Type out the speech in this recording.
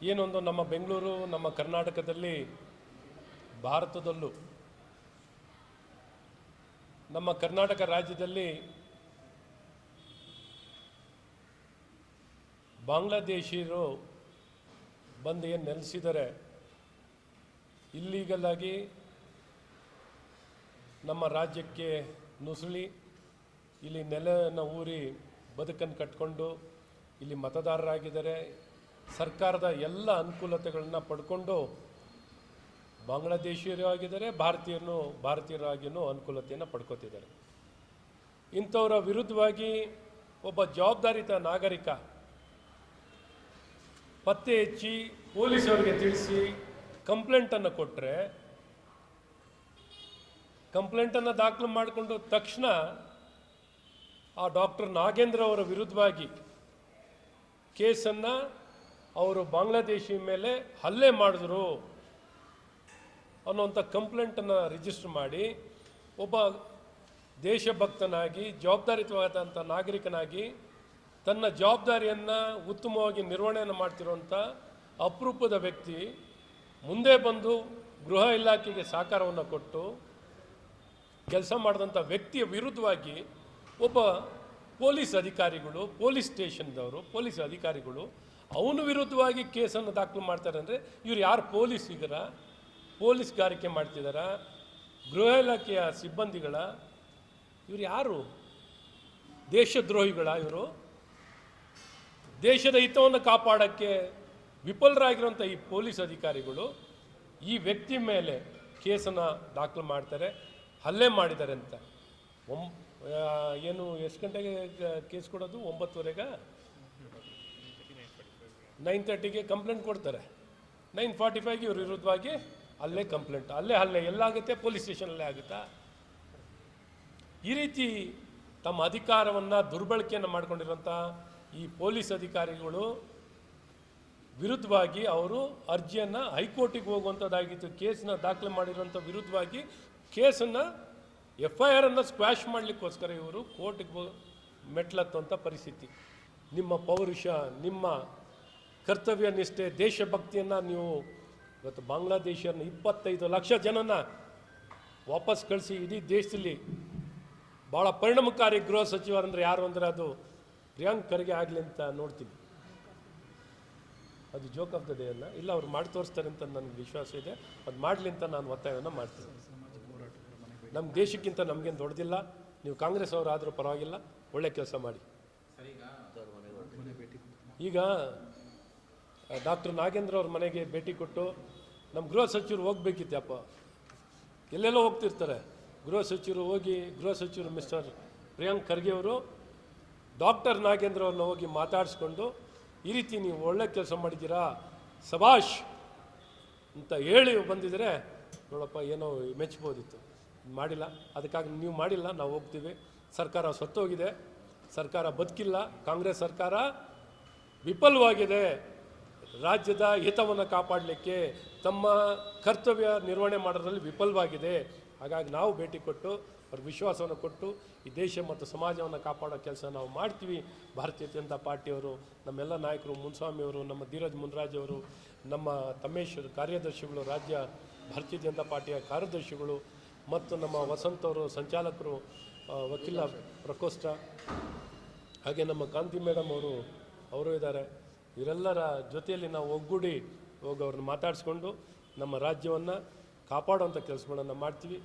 ಏನೊಂದು ನಮ್ಮ ಬೆಂಗಳೂರು, ನಮ್ಮ ಕರ್ನಾಟಕದಲ್ಲಿ, ಭಾರತದಲ್ಲೂ ನಮ್ಮ ಕರ್ನಾಟಕ ರಾಜ್ಯದಲ್ಲಿ ಬಾಂಗ್ಲಾದೇಶಿಯರು ಬಂದು ಏನು ನೆಲೆಸಿದ್ದಾರೆ, ಇಲ್ಲೀಗಲ್ ಆಗಿ ನಮ್ಮ ರಾಜ್ಯಕ್ಕೆ ನುಸುಳಿ ಇಲ್ಲಿ ನೆಲನ ಊರಿ ಬದುಕನ್ನು ಕಟ್ಕೊಂಡು ಇಲ್ಲಿ ಮತದಾರರಾಗಿದ್ದಾರೆ. ಸರ್ಕಾರದ ಎಲ್ಲ ಅನುಕೂಲತೆಗಳನ್ನ ಪಡ್ಕೊಂಡು ಬಾಂಗ್ಲಾದೇಶಿಯರು ಆಗಿದ್ದಾರೆ, ಭಾರತೀಯರಾಗಿಯೂ ಅನುಕೂಲತೆಯನ್ನು ಪಡ್ಕೋತಿದ್ದಾರೆ. ಇಂಥವರ ವಿರುದ್ಧವಾಗಿ ಒಬ್ಬ ಜವಾಬ್ದಾರಿತ ನಾಗರಿಕ ಪತ್ತೆ ಹಚ್ಚಿ ಪೊಲೀಸರಿಗೆ ತಿಳಿಸಿ ಕಂಪ್ಲೇಂಟನ್ನು ಕೊಟ್ಟರೆ, ಕಂಪ್ಲೇಂಟನ್ನು ದಾಖಲು ಮಾಡಿಕೊಂಡು ತಕ್ಷಣ ಆ ಡಾಕ್ಟರ್ ನಾಗೇಂದ್ರ ಅವರ ವಿರುದ್ಧವಾಗಿ ಕೇಸನ್ನು ಅವರು ಬಾಂಗ್ಲಾದೇಶಿ ಮೇಲೆ ಹಲ್ಲೆ ಮಾಡಿದ್ರು ಅನ್ನುವಂಥ ಕಂಪ್ಲೇಂಟನ್ನು ರಿಜಿಸ್ಟರ್ ಮಾಡಿ, ಒಬ್ಬ ದೇಶಭಕ್ತನಾಗಿ ಜವಾಬ್ದಾರಿತವಾದಂಥ ನಾಗರಿಕನಾಗಿ ತನ್ನ ಜವಾಬ್ದಾರಿಯನ್ನು ಉತ್ತಮವಾಗಿ ನಿರ್ವಹಣೆಯನ್ನು ಮಾಡ್ತಿರುವಂಥ ಅಪರೂಪದ ವ್ಯಕ್ತಿ ಮುಂದೆ ಬಂದು ಗೃಹ ಇಲಾಖೆಗೆ ಸಹಕಾರವನ್ನು ಕೊಟ್ಟು ಕೆಲಸ ಮಾಡಿದಂಥ ವ್ಯಕ್ತಿಯ ವಿರುದ್ಧವಾಗಿ ಒಬ್ಬ ಪೊಲೀಸ್ ಅಧಿಕಾರಿಗಳು, ಪೊಲೀಸ್ ಸ್ಟೇಷನ್ದವರು, ಪೊಲೀಸ್ ಅಧಿಕಾರಿಗಳು ಅವನ ವಿರುದ್ಧವಾಗಿ ಕೇಸನ್ನು ದಾಖಲು ಮಾಡ್ತಾರೆ ಅಂದರೆ ಇವ್ರು ಯಾರು? ಪೊಲೀಸ್ಗಾರಿಕೆ ಮಾಡ್ತಿದ್ದಾರಾ? ಗೃಹ ಇಲಾಖೆಯ ಸಿಬ್ಬಂದಿಗಳ? ಇವರು ಯಾರು? ದೇಶದ್ರೋಹಿಗಳ ಇವರು? ದೇಶದ ಹಿತವನ್ನು ಕಾಪಾಡೋಕ್ಕೆ ವಿಫಲರಾಗಿರುವಂಥ ಈ ಪೊಲೀಸ್ ಅಧಿಕಾರಿಗಳು ಈ ವ್ಯಕ್ತಿ ಮೇಲೆ ಕೇಸನ್ನು ದಾಖಲು ಮಾಡ್ತಾರೆ, ಹಲ್ಲೆ ಮಾಡಿದ್ದಾರೆ ಅಂತ. ಏನು ಎಷ್ಟು ಗಂಟೆಗೆ ಕೇಸ್ ಕೊಡೋದು? 9:30ಗೆ 9:30ಗೆ ಕಂಪ್ಲೇಂಟ್ ಕೊಡ್ತಾರೆ. 9:45ಗೆ ಇವ್ರ ವಿರುದ್ಧವಾಗಿ ಅಲ್ಲೇ ಕಂಪ್ಲೇಂಟ್, ಹಲ್ಲೆ ಎಲ್ಲಾಗುತ್ತೆ? ಪೊಲೀಸ್ ಸ್ಟೇಷನಲ್ಲೇ ಆಗುತ್ತಾ? ಈ ರೀತಿ ತಮ್ಮ ಅಧಿಕಾರವನ್ನು ದುರ್ಬಳಕೆಯನ್ನು ಮಾಡ್ಕೊಂಡಿರೋಂಥ ಈ ಪೊಲೀಸ್ ಅಧಿಕಾರಿಗಳು ವಿರುದ್ಧವಾಗಿ ಅವರು ಅರ್ಜಿಯನ್ನು ಹೈಕೋರ್ಟಿಗೆ ಹೋಗುವಂಥದ್ದಾಗಿತ್ತು. ಕೇಸನ್ನ ದಾಖಲೆ ಮಾಡಿರೋಂಥ ವಿರುದ್ಧವಾಗಿ ಕೇಸನ್ನು FIR ಸ್ಕ್ವಾಶ್ ಮಾಡಲಿಕ್ಕೋಸ್ಕರ ಇವರು ಕೋರ್ಟಿಗೆ ಮೆಟ್ಲತ್ತುವಂಥ ಪರಿಸ್ಥಿತಿ. ನಿಮ್ಮ ಪೌರುಷ, ನಿಮ್ಮ ಕರ್ತವ್ಯ ನಿಷ್ಠೆ, ದೇಶಭಕ್ತಿಯನ್ನು ನೀವು ಇವತ್ತು ಬಾಂಗ್ಲಾದೇಶಿಯರನ್ನ 25 ಲಕ್ಷ ಜನನ ವಾಪಸ್ ಕಳಿಸಿ ಇಡೀ ದೇಶದಲ್ಲಿ ಭಾಳ ಪರಿಣಾಮಕಾರಿ ಗೃಹ ಸಚಿವರಂದರೆ ಯಾರು ಅಂದರೆ ಅದು ಪ್ರಿಯಾಂಕ್ ಖರ್ಗೆ ಆಗಲಿ ಅಂತ ನೋಡ್ತೀನಿ. ಅದು ಜೋಕ್ ಆಫ್ ದ ಡೇ ಅಲ್ಲ, ಇಲ್ಲ ಅವ್ರು ಮಾಡಿ ತೋರಿಸ್ತಾರೆ ಅಂತ ನನಗೆ ವಿಶ್ವಾಸ ಇದೆ. ಅದು ಮಾಡಲಿ ಅಂತ ನಾನು ಒತ್ತಾಯವನ್ನು ಮಾಡ್ತೀನಿ. ನಮ್ಮ ದೇಶಕ್ಕಿಂತ ನಮಗೇನು ದೊಡ್ಡದಿಲ್ಲ. ನೀವು ಕಾಂಗ್ರೆಸ್ ಅವರಾದರೂ ಪರವಾಗಿಲ್ಲ, ಒಳ್ಳೆ ಕೆಲಸ ಮಾಡಿ. ಈಗ ಡಾಕ್ಟರ್ ನಾಗೇಂದ್ರ ಅವ್ರ ಮನೆಗೆ ಭೇಟಿ ಕೊಟ್ಟು ನಮ್ಮ ಗೃಹ ಸಚಿವರು ಹೋಗ್ಬೇಕಿತ್ತಪ್ಪ, ಎಲ್ಲೆಲ್ಲೋ ಹೋಗ್ತಿರ್ತಾರೆ ಗೃಹ ಸಚಿವರು. ಗೃಹ ಸಚಿವರು ಮಿಸ್ಟರ್ ಪ್ರಿಯಾಂಕ್ ಖರ್ಗೆ ಅವರು ಡಾಕ್ಟರ್ ನಾಗೇಂದ್ರ ಅವ್ರನ್ನ ಹೋಗಿ ಮಾತಾಡಿಸ್ಕೊಂಡು ಈ ರೀತಿ ನೀವು ಒಳ್ಳೆ ಕೆಲಸ ಮಾಡಿದ್ದೀರಾ, ಸಭಾಷ್ ಅಂತ ಹೇಳಿ ಬಂದಿದ್ರೆ ನೋಡಪ್ಪ ಏನೋ ಮೆಚ್ಬೋದಿತ್ತು. ಮಾಡಿಲ್ಲ, ಅದಕ್ಕಾಗಿ ನೀವು ಮಾಡಿಲ್ಲ, ನಾವು ಹೋಗ್ತೀವಿ. ಸರ್ಕಾರ ಸತ್ತೋಗಿದೆ, ಸರ್ಕಾರ ಬದುಕಿಲ್ಲ, ಕಾಂಗ್ರೆಸ್ ಸರ್ಕಾರ ವಿಫಲವಾಗಿದೆ. ರಾಜ್ಯದ ಹಿತವನ್ನು ಕಾಪಾಡಲಿಕ್ಕೆ ತಮ್ಮ ಕರ್ತವ್ಯ ನಿರ್ವಹಣೆ ಮಾಡೋದ್ರಲ್ಲಿ ವಿಫಲವಾಗಿದೆ. ಹಾಗಾಗಿ ನಾವು ಭೇಟಿ ಕೊಟ್ಟು ಅವ್ರ ವಿಶ್ವಾಸವನ್ನು ಕೊಟ್ಟು ಈ ದೇಶ ಮತ್ತು ಸಮಾಜವನ್ನು ಕಾಪಾಡೋ ಕೆಲಸ ನಾವು ಮಾಡ್ತೀವಿ. ಭಾರತೀಯ ಜನತಾ ಪಾರ್ಟಿಯವರು, ನಮ್ಮೆಲ್ಲ ನಾಯಕರು, ಮುನ್ಸ್ವಾಮಿಯವರು, ನಮ್ಮ ಧೀರಜ್ ಮುನ್ರಾಜ್ ಅವರು, ನಮ್ಮ ತಮ್ಮೇಶ್ವರ್ ಕಾರ್ಯದರ್ಶಿಗಳು, ರಾಜ್ಯ ಭಾರತೀಯ ಜನತಾ ಪಾರ್ಟಿಯ ಕಾರ್ಯದರ್ಶಿಗಳು, ಮತ್ತು ನಮ್ಮ ವಸಂತ್ ಅವರು ಸಂಚಾಲಕರು, ವಕೀಲ ಪ್ರಕೋಷ್ಠ, ಹಾಗೆ ನಮ್ಮ ಕಾಂತಿ ಮೇಡಮ್ ಅವರು ಇದ್ದಾರೆ. ಇವರೆಲ್ಲರ ಜೊತೆಯಲ್ಲಿ ನಾವು ಒಗ್ಗೂಡಿ ಹೋಗಿ ಅವ್ರನ್ನ ಮಾತಾಡಿಸ್ಕೊಂಡು ನಮ್ಮ ರಾಜ್ಯವನ್ನು ಕಾಪಾಡುವಂಥ ಕೆಲಸಗಳನ್ನು ಮಾಡ್ತೀವಿ.